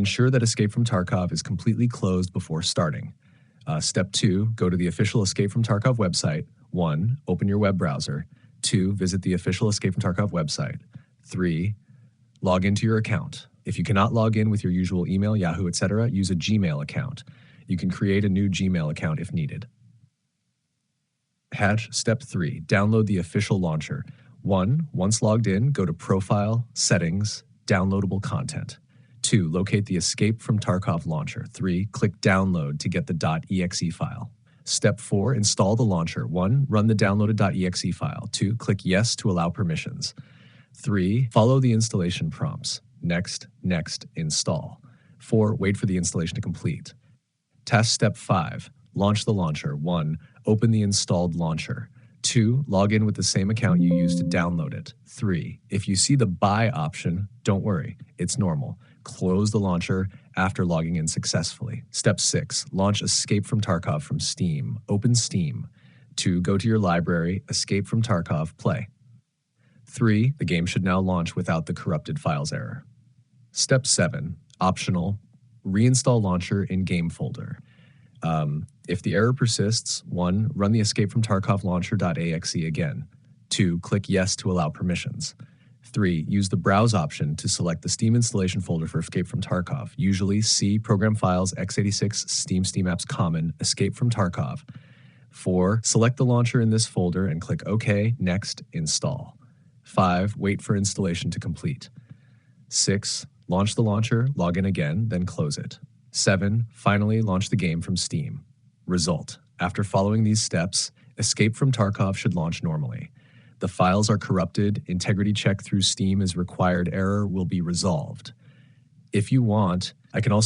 Ensure that Escape from Tarkov is completely closed before starting. Step 2, go to the official Escape from Tarkov website. 1, open your web browser. 2, visit the official Escape from Tarkov website. 3, log into your account. If you cannot log in with your usual email, Yahoo, etc., use a Gmail account. You can create a new Gmail account if needed. Step 3, download the official launcher. 1, once logged in, go to Profile, Settings, Downloadable Content. 2, locate the Escape from Tarkov launcher. 3, click Download to get the .exe file. Step 4, install the launcher. 1, run the downloaded .exe file. 2, click Yes to allow permissions. 3, follow the installation prompts. Next, install. 4, wait for the installation to complete. Task Step 5, launch the launcher. 1, open the installed launcher. 2, log in with the same account you used to download it. 3, if you see the buy option, don't worry, it's normal. Close the launcher after logging in successfully. Step 6, launch Escape from Tarkov from Steam. Open Steam. 2, go to your library, Escape from Tarkov, play. 3, the game should now launch without the corrupted files error. Step 7, optional, reinstall launcher in game folder. If the error persists, 1, run the Escape from Tarkov launcher.exe again. 2, click Yes to allow permissions. 3, use the Browse option to select the Steam installation folder for Escape from Tarkov, usually C, Program Files, x86, Steam Apps Common, Escape from Tarkov. 4, select the launcher in this folder and click OK, Next, Install. 5, wait for installation to complete. 6, launch the launcher, log in again, then close it. 7, finally launch the game from Steam. Result: after following these steps, Escape from Tarkov should launch normally. The files are corrupted, integrity check through Steam is required, error will be resolved. If you want, I can also